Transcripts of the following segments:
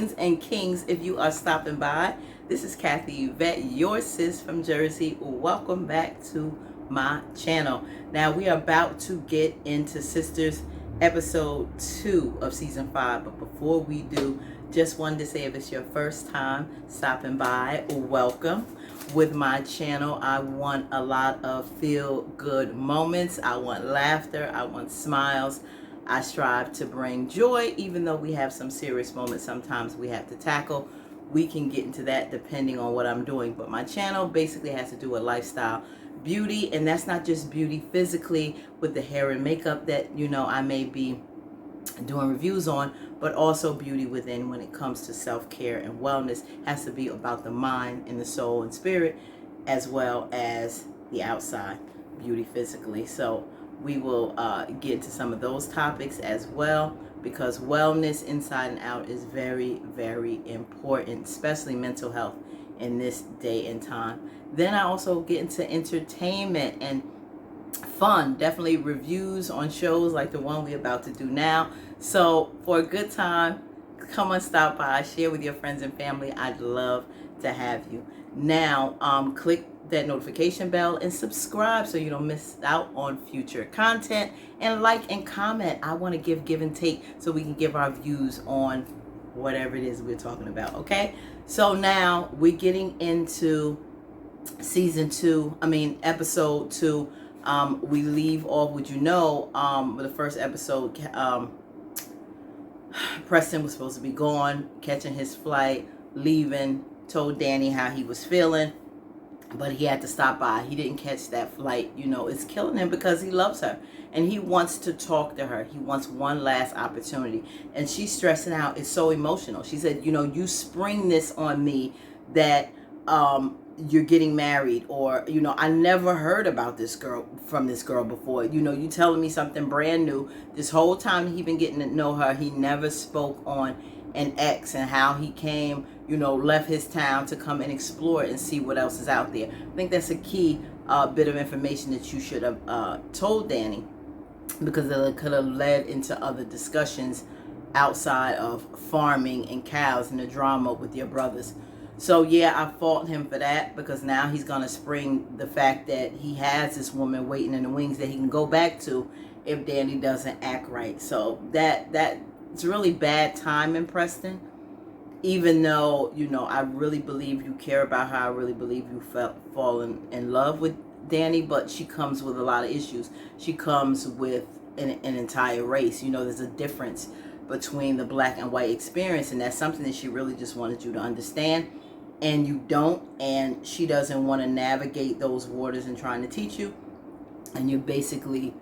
queens and kings, if you are stopping by, this is Kathy Yvette, your sis from Jersey. Welcome back to my channel. Now we are about to get into Sisters episode 2 of season 5, but before we do, just wanted to say, if it's your first time stopping by, welcome. With my channel, I want a lot of feel good moments. I want laughter, I want smiles. I strive to bring joy, even though we have some serious moments sometimes we have to tackle. We can get into that depending on what I'm doing, but my channel basically has to do with lifestyle, beauty, and that's not just beauty physically with the hair and makeup that I may be doing reviews on, but also beauty within. When it comes to self-care and wellness, has to be about the mind and the soul and spirit, as well as the outside beauty physically. So we will get into some of those topics as well, because wellness inside and out is very, very important, especially mental health in this day and time. Then I also get into entertainment and fun, definitely reviews on shows like the one we're about to do now. So for a good time, come on, stop by, share with your friends and family. I'd love to have you. Now click that notification bell and subscribe so you don't miss out on future content, and like and comment. I want to give and take so we can give our views on whatever it is we're talking about. Okay, so now we're getting into episode 2. We leave off with with the first episode. Preston was supposed to be gone, catching his flight, leaving, told Dani how he was feeling, but he had to stop by. He didn't catch that flight. It's killing him because he loves her and he wants to talk to her. He wants one last opportunity, and she's stressing out. It's so emotional. She said, you spring this on me that you're getting married, or I never heard about this girl before. You telling me something brand new. This whole time he been getting to know her, he never spoke on an ex and how he came, left his town to come and explore and see what else is out there. I think that's a key bit of information that you should have told Dani, because it could have led into other discussions outside of farming and cows and the drama with your brothers. So yeah, I fault him for that, because now he's going to spring the fact that he has this woman waiting in the wings that he can go back to if Dani doesn't act right. So it's really bad timing, Preston. Even though, I really believe you care about her. I really believe you fallen in love with Dani, but she comes with a lot of issues. She comes with an entire race. There's a difference between the black and white experience, and that's something that she really just wanted you to understand, and you don't, and she doesn't want to navigate those waters and trying to teach you, and you're basically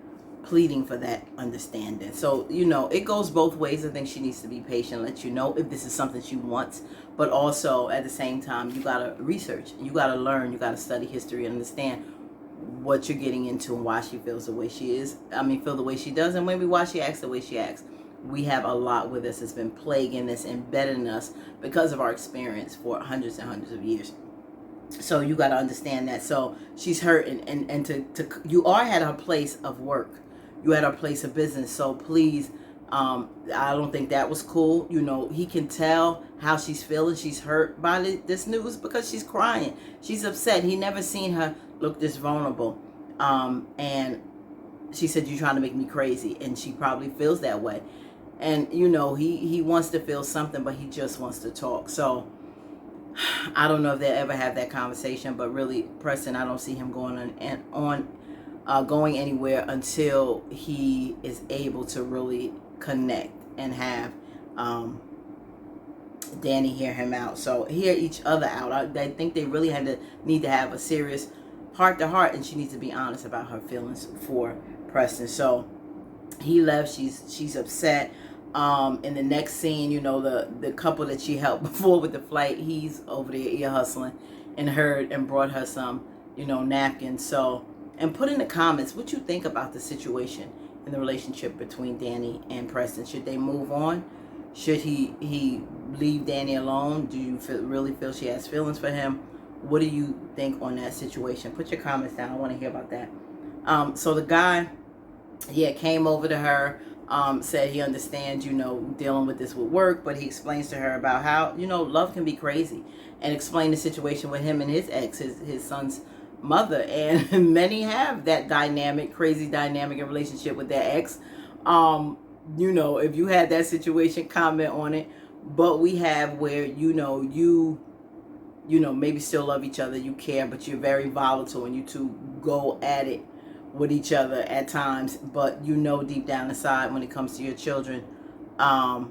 pleading for that understanding. So it goes both ways. I think she needs to be patient, let you know if this is something she wants, but also at the same time, you gotta research, you gotta learn, you gotta study history and understand what you're getting into and why she feels the way she is. Feel the way she does, and maybe why she acts the way she acts. We have a lot with us that's been plaguing us, embedded in us because of our experience for hundreds and hundreds of years. So you got to understand that. So she's hurting, and you are at her place of work, you at her place of business. So please, I don't think that was cool. He can tell how she's feeling. She's hurt by this news because she's crying. She's upset. He never seen her look this vulnerable. And she said, "You're trying to make me crazy," and she probably feels that way. And he wants to feel something, but he just wants to talk. So I don't know if they'll ever have that conversation, but really, Preston, I don't see him going anywhere until he is able to really connect and have Dani hear him out. So hear each other out. I think they really need to have a serious heart to heart, and she needs to be honest about her feelings for Preston. So he left. She's upset. In the next scene, the couple that she helped before with the flight, he's over there ear hustling and heard and brought her some, napkins. So, and put in the comments what you think about the situation in the relationship between Dani and Preston. Should they move on? Should he leave Dani alone? Do you really feel she has feelings for him? What do you think on that situation? Put your comments down. I want to hear about that. So the guy, came over to her, said he understands, dealing with this with work, but he explains to her about how, love can be crazy, and explain the situation with him and his ex, his son's mother. And many have that crazy dynamic in relationship with their ex. If you had that situation, comment on it. But we have where, you maybe still love each other, you care, but you're very volatile, and you two go at it with each other at times. But deep down inside, when it comes to your children, that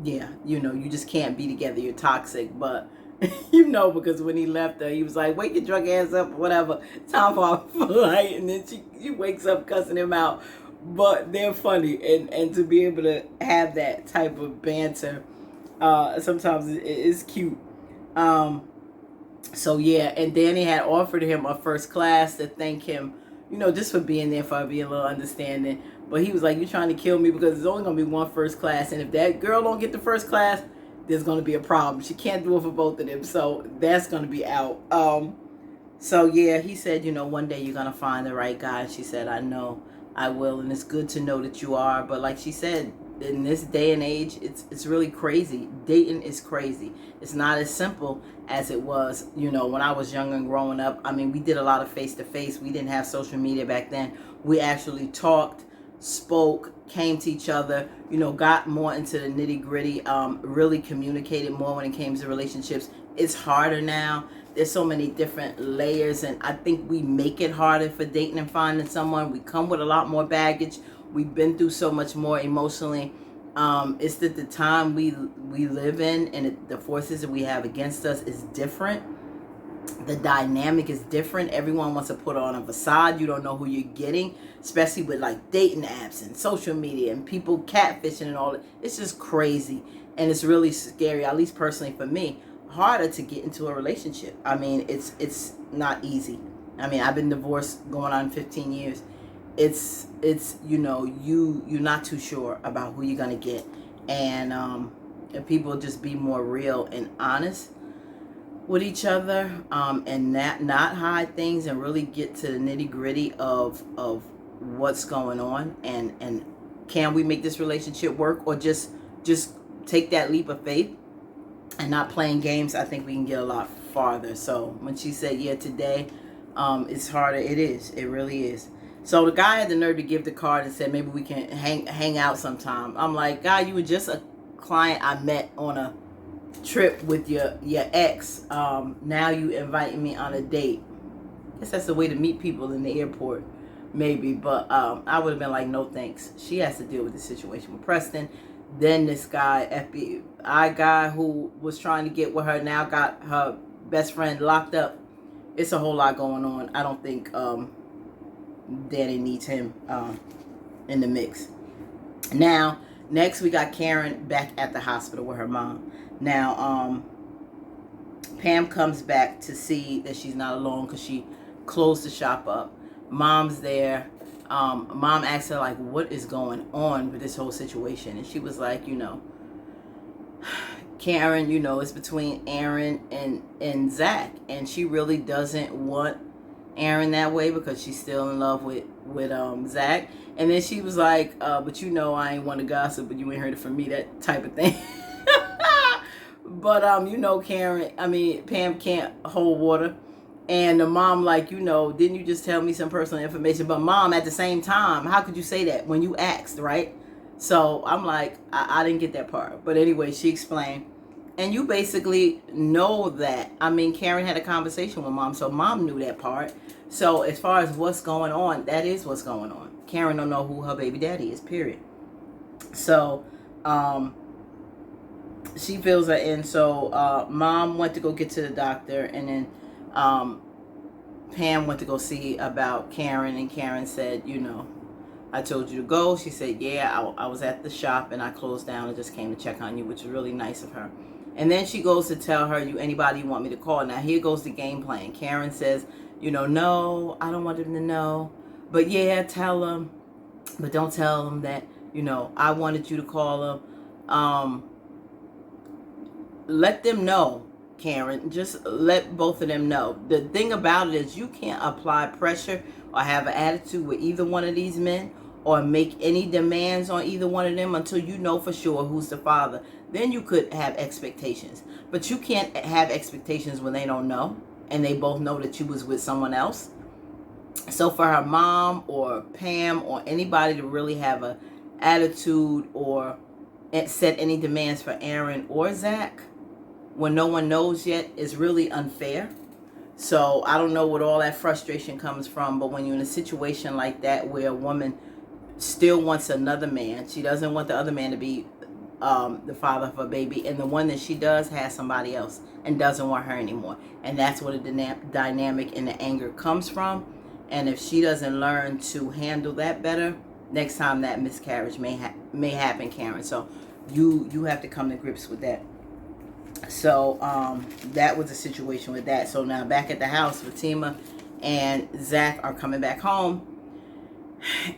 you just can't be together. You're toxic. But because when he left her, he was like, wake your drunk ass up, whatever, time for our flight. And then she wakes up cussing him out. But they're funny, and to be able to have that type of banter, sometimes it's cute. So yeah, and Dani had offered him a first class to thank him, just for being there, for being a little understanding. But he was like, you're trying to kill me, because there's only going to be one first class. And if that girl don't get the first class, there's going to be a problem. She can't do it for both of them. So that's going to be out. So yeah, he said, one day you're going to find the right guy. And she said, I know I will. And it's good to know that you are. But like she said, in this day and age, it's really crazy. Dating is crazy. It's not as simple as it was, when I was young and growing up. I mean, we did a lot of face-to-face. We didn't have social media back then. We actually talked, spoke, came to each other, got more into the nitty-gritty, really communicated more when it came to relationships. It's harder now. There's so many different layers, and I think we make it harder for dating and finding someone. We come with a lot more baggage. We've been through so much more emotionally. It's that the time we live in, and the forces that we have against us is different. The dynamic is different. Everyone wants to put on a facade. You don't know who you're getting, especially with like dating apps and social media and people catfishing and all that. It's just crazy, and it's really scary, at least personally for me. Harder to get into a relationship. I mean, it's not easy. I mean, I've been divorced going on 15 years. It's you're not too sure about who you're gonna get, and if people just be more real and honest with each other, and not hide things, and really get to the nitty-gritty of what's going on, and can we make this relationship work, or just take that leap of faith and not playing games. I think we can get a lot farther. So when she said, yeah, today, it's harder. It is. It really is. So the guy had the nerve to give the card and said, maybe we can hang out sometime. I'm like, guy, you were just a client I met on a trip with your ex. Now you inviting me on a date. I guess that's the way to meet people in the airport, maybe. But I would have been like, no thanks. She has to deal with the situation with Preston. Then this guy, FBI guy who was trying to get with her, now got her best friend locked up. It's a whole lot going on. I don't think Dani needs him in the mix. Now, next we got Karen back at the hospital with her mom. Now, Pam comes back to see that she's not alone because she closed the shop up. Mom's there. Mom asked her, like, what is going on with this whole situation? And she was like, Karen, it's between Aaron and Zach. And she really doesn't want Aaron that way because she's still in love with Zach. And then she was like, but I ain't want to gossip, but you ain't heard it from me, that type of thing. But, Pam can't hold water. And the mom, like, didn't you just tell me some personal information? But mom, at the same time, how could you say that when you asked, right? So I'm like, I didn't get that part. But anyway, she explained. And you basically know that. Karen had a conversation with mom, so mom knew that part. So as far as what's going on, that is what's going on. Karen don't know who her baby daddy is, period. So she fills her in. So mom went to go get to the doctor, and then Pam went to go see about Karen, and Karen said, I told you to go. She said, yeah, I was at the shop and I closed down and just came to check on you, which is really nice of her. And then she goes to tell her, anybody you want me to call? Now here goes the game plan. Karen says, no, I don't want them to know, but yeah, tell them, but don't tell them that, I wanted you to call them. Let them know, Karen. Just let both of them know. The thing about it is you can't apply pressure or have an attitude with either one of these men, or make any demands on either one of them until you know for sure who's the father. Then you could have expectations. But you can't have expectations when they don't know, and they both know that you was with someone else. So for her mom or Pam or anybody to really have a attitude or set any demands for Aaron or Zach when no one knows yet is really unfair. So I don't know what all that frustration comes from, but when you're in a situation like that where a woman still wants another man, she doesn't want the other man to be the father of her baby, and the one that she does has somebody else and doesn't want her anymore, and that's where the dynamic and the anger comes from. And if she doesn't learn to handle that better, next time that miscarriage may happen, Karen. So you have to come to grips with that. So that was the situation with that. So now back at the house, Fatima and Zach are coming back home,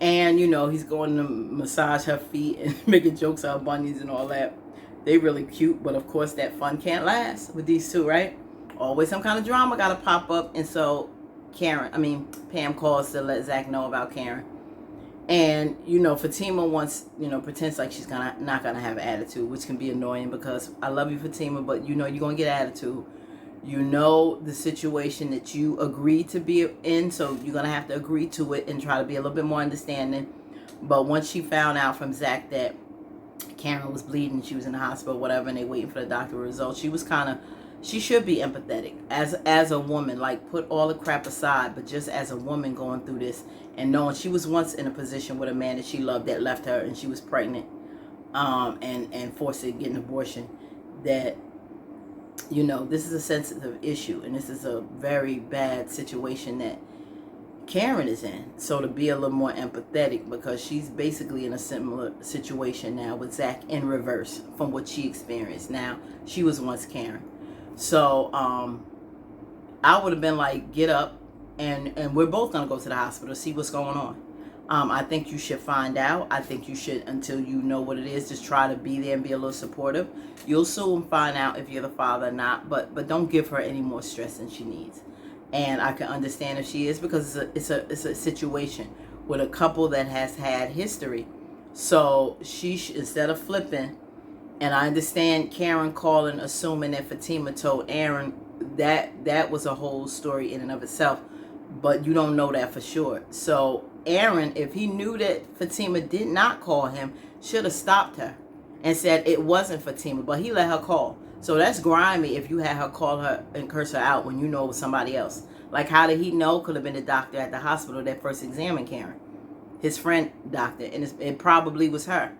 and you know he's going to massage her feet and making jokes about bunnies and all that. They really cute, but of course that fun can't last with these two, right? Always some kind of drama got to pop up. And so Pam calls to let Zach know about Karen. And, you know, Fatima pretends like she's not gonna have an attitude, which can be annoying because I love you, Fatima, but you know you're going to get attitude. You know the situation that you agreed to be in, so you're going to have to agree to it and try to be a little bit more understanding. But once she found out from Zach that Karen was bleeding, she was in the hospital, whatever, and they waiting for the doctor results, she should be empathetic as a woman, like put all the crap aside, but just as a woman going through this and knowing she was once in a position with a man that she loved that left her and she was pregnant and forced to get an abortion, that, you know, this is a sensitive issue and this is a very bad situation that Karen is in. So to be a little more empathetic, because she's basically in a similar situation now with Zach in reverse from what she experienced. Now, she was once Karen. So I would have been like, get up and we're both going to go to the hospital, see what's going on. I think you should find out. I think you should, until you know what it is, just try to be there and be a little supportive. You'll soon find out if you're the father or not, but don't give her any more stress than she needs. And I can understand if she is, because it's a situation with a couple that has had history. So instead of flipping, and I understand Karen calling, assuming that Fatima told Aaron, that was a whole story in and of itself. But you don't know that for sure. So Aaron, if he knew that Fatima did not call him, should have stopped her and said it wasn't Fatima, but he let her call. So that's grimy if you had her call her and curse her out when you know it was somebody else. Like, how did he know? Could have been the doctor at the hospital that first examined Karen. His friend doctor, and it probably was her.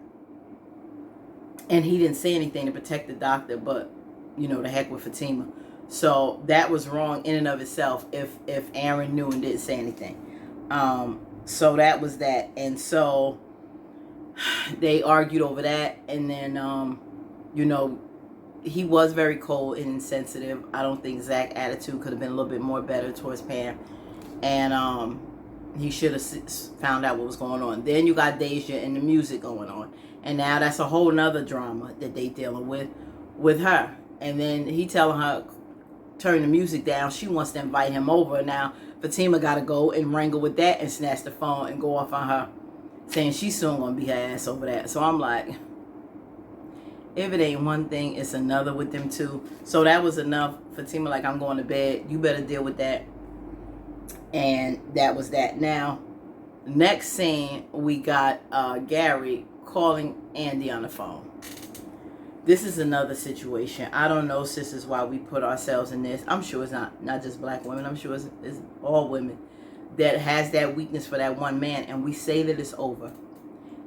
And he didn't say anything to protect the doctor, but, you know, the heck with Fatima. So that was wrong in and of itself if Aaron knew and didn't say anything. So that was that. And so they argued over that. And then, you know, he was very cold and insensitive. I don't think Zach's attitude could have been a little bit more better towards Pam. And he should have found out what was going on. Then you got Deja and the music going on. And now that's a whole nother drama that they dealing with her. And then he telling her, turn the music down. She wants to invite him over. Now Fatima got to go and wrangle with that and snatch the phone and go off on her, saying she's soon going to be her ass over that. So I'm like, if it ain't one thing, it's another with them two. So that was enough. Fatima like, I'm going to bed. You better deal with that. And that was that. Now, next scene, we got Gary calling Andi on the phone. This is another situation. I don't know, sisters, why we put ourselves in this. I'm sure it's not just black women. I'm sure it's all women that has that weakness for that one man. And we say that it's over.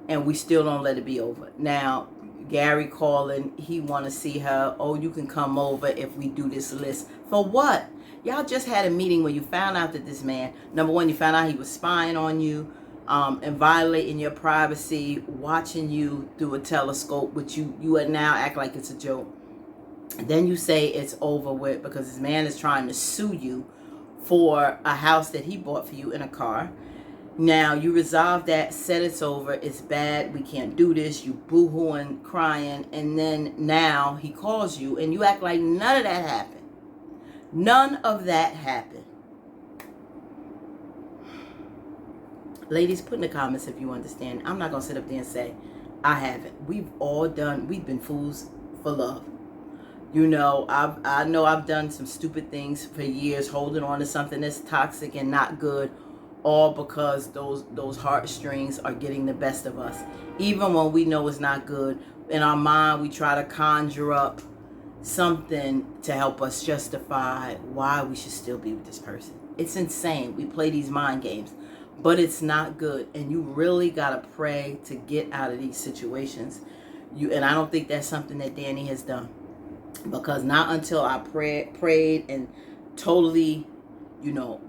And we still don't let it be over. Now, Gary calling. He want to see her. Oh, you can come over if we do this list. For what? Y'all just had a meeting where you found out that this man, number one, you found out he was spying on you. And violating your privacy, watching you through a telescope, which you would now act like it's a joke. And then you say it's over with because this man is trying to sue you for a house that he bought for you in a car. Now you resolve that, said it's over, it's bad, we can't do this, you boo-hooing, crying, and then now he calls you and you act like none of that happened. None of that happened. Ladies, put in the comments if you understand. I'm not going to sit up there and say I haven't. We've been fools for love. You know, I know I've done some stupid things for years, holding on to something that's toxic and not good, all because those heartstrings are getting the best of us. Even when we know it's not good, in our mind we try to conjure up something to help us justify why we should still be with this person. It's insane. We play these mind games, but it's not good, and you really gotta pray to get out of these situations. And I don't think that's something that Dani has done, because not until I prayed and totally, you know,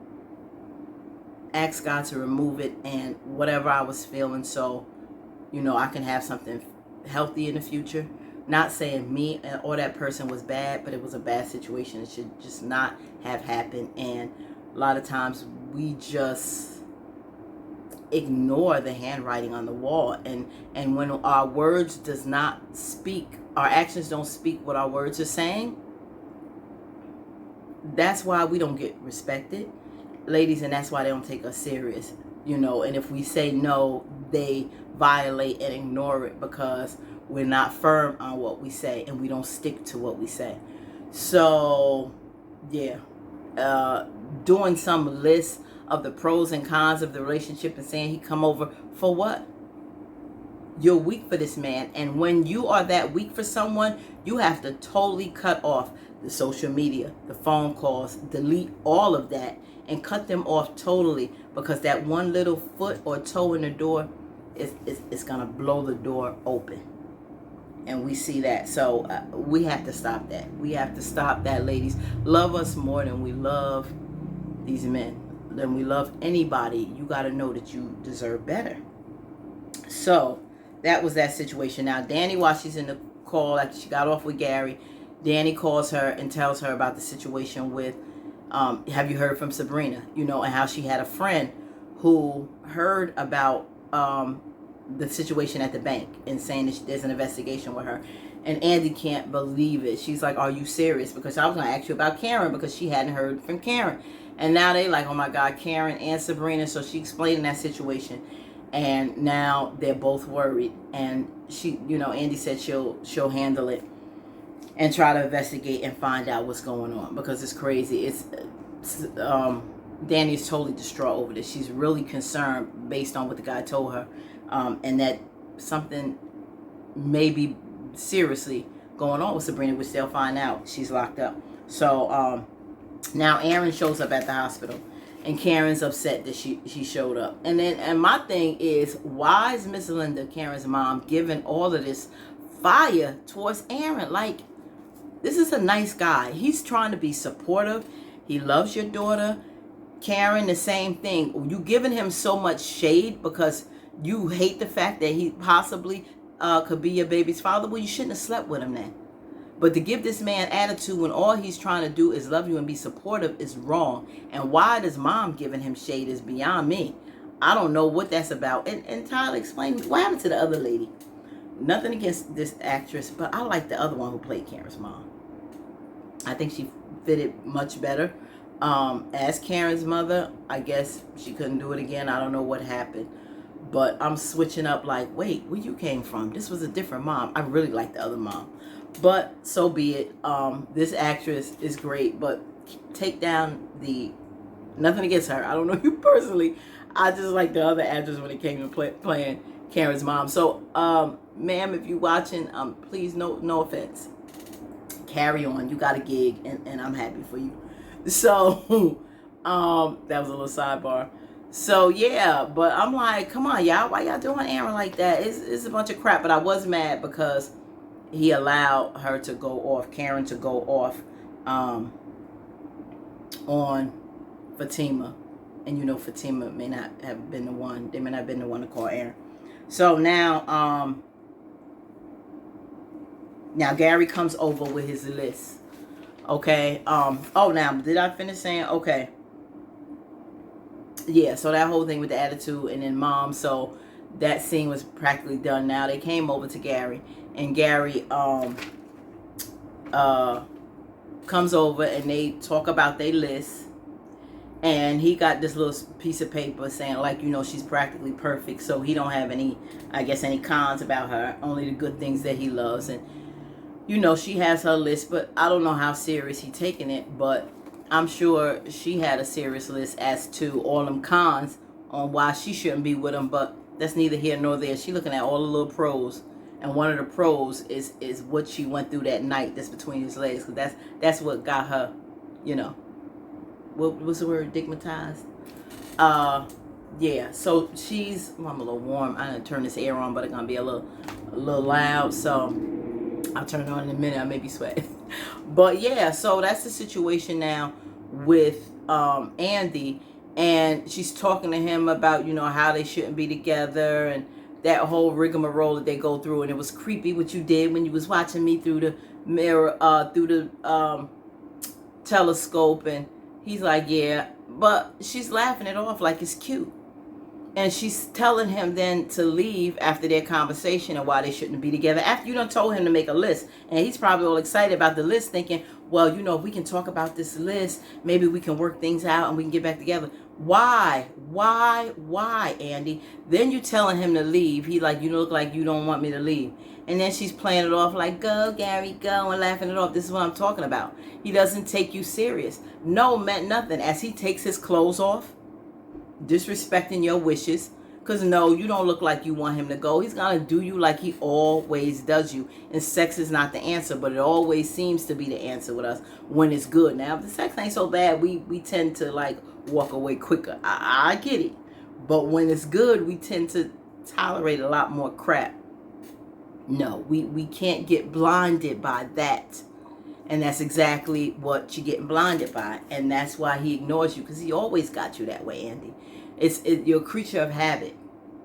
asked God to remove it and whatever I was feeling, so, you know, I can have something healthy in the future. Not saying me or that person was bad, but it was a bad situation. It should just not have happened. And a lot of times we just ignore the handwriting on the wall. And when our words does not speak, our actions don't speak what our words are saying, that's why we don't get respected, ladies, and that's why they don't take us serious. You know, and if we say no, they violate and ignore it because we're not firm on what we say and we don't stick to what we say. So, yeah, doing some list of the pros and cons of the relationship and saying he come over for what? You're weak for this man. And when you are that weak for someone, you have to totally cut off the social media, the phone calls, delete all of that and cut them off totally, because that one little foot or toe in the door is going to blow the door open. And we see that. So we have to stop that. We have to stop that, ladies. Love us more than we love these men. Than we love anybody. You got to know that you deserve better. So that was that situation. Now, Dani, while she's in the call, after she got off with Gary, Dani calls her and tells her about the situation with, have you heard from Sabrina? You know, and how she had a friend who heard about the situation at the bank and saying that there's an investigation with her. And Andi can't believe it. She's like, are you serious? Because I was going to ask you about Karen, because she hadn't heard from Karen. And now they like, oh my God, Karen and Sabrina. So she explained that situation. And now they're both worried. And she, you know, Andi said she'll handle it and try to investigate and find out what's going on, because it's crazy. Dani is totally distraught over this. She's really concerned based on what the guy told her. And that something may be seriously going on with Sabrina, which they'll find out. She's locked up. So now Aaron shows up at the hospital, and Karen's upset that she showed up. And my thing is, why is Miss Linda, Karen's mom, giving all of this fire towards Aaron? Like, this is a nice guy. He's trying to be supportive. He loves your daughter. Karen, the same thing. You giving him so much shade because you hate the fact that he possibly could be your baby's father. Well, you shouldn't have slept with him then. But to give this man attitude when all he's trying to do is love you and be supportive is wrong. And why does mom giving him shade is beyond me. I don't know what that's about. And Tyler, explain what happened to the other lady. Nothing against this actress, but I like the other one who played Karen's mom. I think she fitted much better. As Karen's mother, I guess she couldn't do it again. I don't know what happened. But I'm switching up like, wait, where you came from? This was a different mom. I really like the other mom. But so be it. This actress is great, but take down nothing against her. I don't know you personally. I just like the other actress when it came to playing Karen's mom. So, ma'am, if you're watching, please, no offense. Carry on. You got a gig, and I'm happy for you. So, that was a little sidebar. So, yeah, but I'm like, come on, y'all. Why y'all doing Aaron like that? It's a bunch of crap. But I was mad because he allowed her to go off, Karen to go off on Fatima. And, you know, Fatima may not have been the one. They may not have been the one to call Aaron. So, now Gary comes over with his list. Okay. Oh, now, did I finish saying? Okay. Yeah, so that whole thing with the attitude and then mom, so that scene was practically done. Now they came over to Gary, and Gary comes over and they talk about their list, And he got this little piece of paper saying, like, you know, she's practically perfect, so he don't have any, I guess, any cons about her, only the good things that he loves. And you know, she has her list, but I don't know how serious he taking it, but I'm sure she had a serious list as to all them cons on why she shouldn't be with him, but that's neither here nor there. She looking at all the little pros, and one of the pros is what she went through that night that's between his legs, because that's what got her, you know, what's the word, digmatized? Yeah, so she's, well, I'm a little warm. I'm gonna turn this air on, but it's gonna be a little loud, so I'll turn it on in a minute. I may be sweating. But yeah, so that's the situation now with Andi. And she's talking to him about, you know, how they shouldn't be together and that whole rigmarole that they go through. And it was creepy what you did when you was watching me through the mirror, through the telescope. And he's like, yeah. But she's laughing it off like it's cute. And she's telling him then to leave after their conversation and why they shouldn't be together. After you done told him to make a list. And he's probably all excited about the list, thinking, well, you know, if we can talk about this list, maybe we can work things out and we can get back together. Why, Andi? Then you telling him to leave. He like, you look like you don't want me to leave. And then she's playing it off like, go, Gary, go, and laughing it off. This is what I'm talking about. He doesn't take you serious. No meant nothing. As he takes his clothes off, disrespecting your wishes, because no, you don't look like you want him to go. He's gonna do you like he always does you, and sex is not the answer, but it always seems to be the answer with us when it's good. Now if the sex ain't so bad, we tend to like walk away quicker. I get it, but when it's good, we tend to tolerate a lot more crap. No, we can't get blinded by that. And that's exactly what you're getting blinded by. And that's why he ignores you, because he always got you that way, Andi. You're a creature of habit.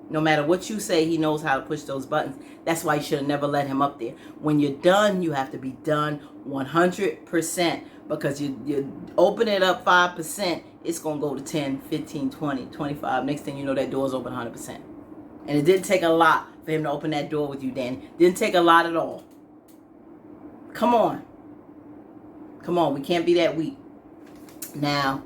No matter what you say, he knows how to push those buttons. That's why you should have never let him up there. When you're done, you have to be done 100%. Because you open it up 5%, it's going to go to 10, 15, 20, 25. Next thing you know, that door's open 100%. And it didn't take a lot for him to open that door with you, Dani. Didn't take a lot at all. Come on. Come on, we can't be that weak. Now,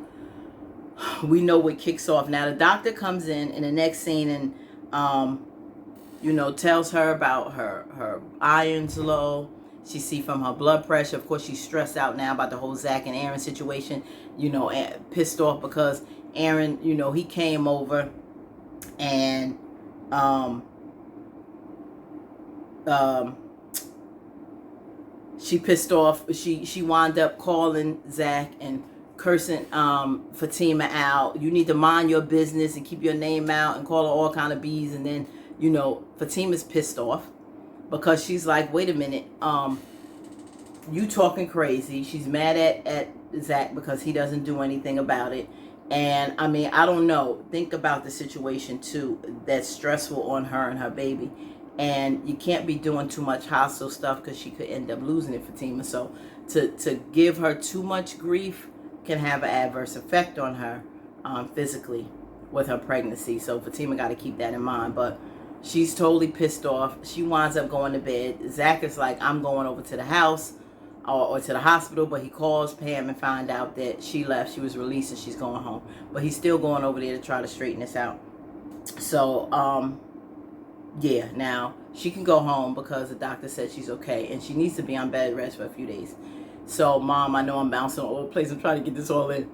we know what kicks off. Now, the doctor comes in the next scene and, you know, tells her about her iron's low. She see from her blood pressure. Of course, she's stressed out now about the whole Zach and Aaron situation. You know, pissed off because Aaron, you know, he came over and, she pissed off. She wound up calling Zach and cursing Fatima out. You need to mind your business and keep your name out, and call her all kind of B's. And then, you know, Fatima's pissed off because she's like, wait a minute, you talking crazy. She's mad at Zach because he doesn't do anything about it. And I mean, I don't know. Think about the situation too. That's stressful on her and her baby. And you can't be doing too much hostile stuff because she could end up losing it, Fatima. So to give her too much grief can have an adverse effect on her physically with her pregnancy. So Fatima got to keep that in mind. But she's totally pissed off. She winds up going to bed. Zach is like, I'm going over to the house or to the hospital. But he calls Pam and find out that she left. She was released and she's going home. But he's still going over there to try to straighten this out. So, yeah, now she can go home because the doctor said she's okay. And she needs to be on bed rest for a few days. So, Mom, I know I'm bouncing all over the place. I'm trying to get this all in.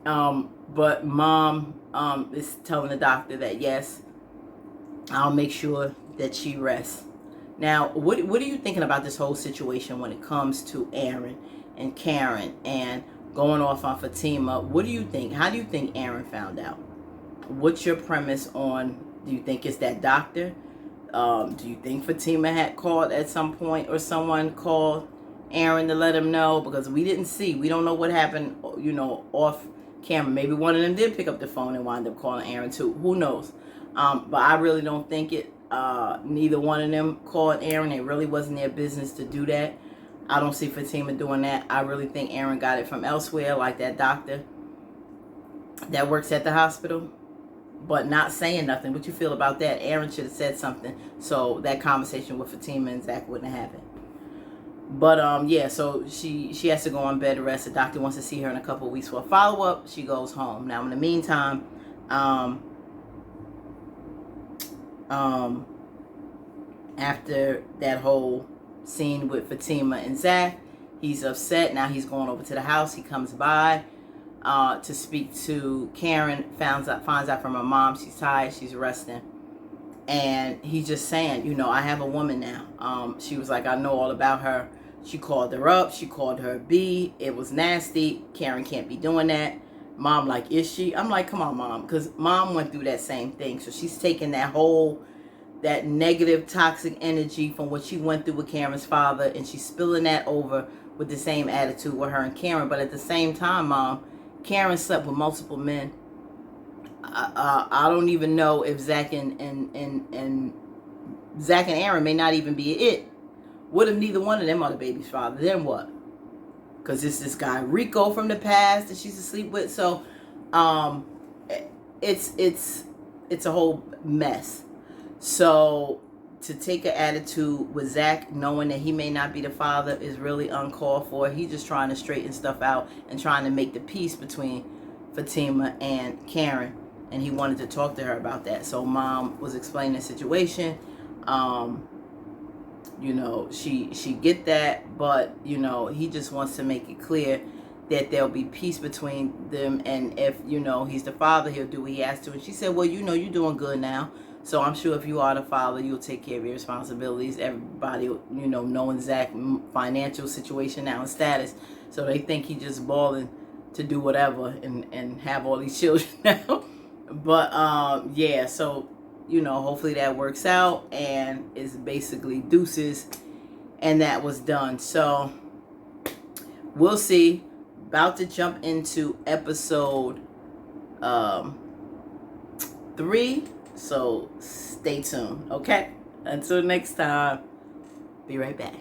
But Mom is telling the doctor that, yes, I'll make sure that she rests. Now, what are you thinking about this whole situation when it comes to Aaron and Karen and going off on Fatima? What do you think? How do you think Aaron found out? What's your premise on, do you think it's that doctor? Do you think Fatima had called at some point, or someone called Aaron to let him know? Because we didn't see. We don't know what happened, you know, off camera. Maybe one of them did pick up the phone and wind up calling Aaron too. Who knows? But I really don't think it. Neither one of them called Aaron. It really wasn't their business to do that. I don't see Fatima doing that. I really think Aaron got it from elsewhere, like that doctor that works at the hospital, but not saying nothing. What you feel about that? Aaron should have said something so that conversation with Fatima and Zach wouldn't have happened. But yeah, so she has to go on bed rest. The doctor wants to see her in a couple of weeks for a follow-up. She goes home. Now in the meantime, after that whole scene with Fatima and Zach, he's upset. Now he's going over to the house. He comes by to speak to Karen. Finds out from her mom she's tired, she's resting. And he's just saying, you know, I have a woman now. She was like, I know all about her. She called her up. She called her a B. It was nasty. Karen can't be doing that. Mom like, is she? I'm like, come on, Mom. Because Mom went through that same thing. So she's taking that negative, toxic energy from what she went through with Karen's father, and she's spilling that over with the same attitude with her and Karen. But at the same time, Mom, Karen slept with multiple men. I don't even know if Zach and Aaron may not even be it. What if neither one of them are the baby's father? Then what? Because it's this guy Rico from the past that she's asleep with. So, it's a whole mess. So to take an attitude with Zach, knowing that he may not be the father, is really uncalled for. He's just trying to straighten stuff out and trying to make the peace between Fatima and Karen. And he wanted to talk to her about that. So Mom was explaining the situation. You know, she get that, but, you know, he just wants to make it clear that there'll be peace between them. And if, you know, he's the father, he'll do what he has to. And she said, well, you know, you're doing good now. So I'm sure if you are the father, you'll take care of your responsibilities. Everybody, you know, knowing Zach's financial situation now and status. So they think he just balling to do whatever and have all these children now. But, yeah, so, you know, hopefully that works out, and it's basically deuces, and that was done. So we'll see. About to jump into episode 3, so stay tuned. Okay, until next time, be right back.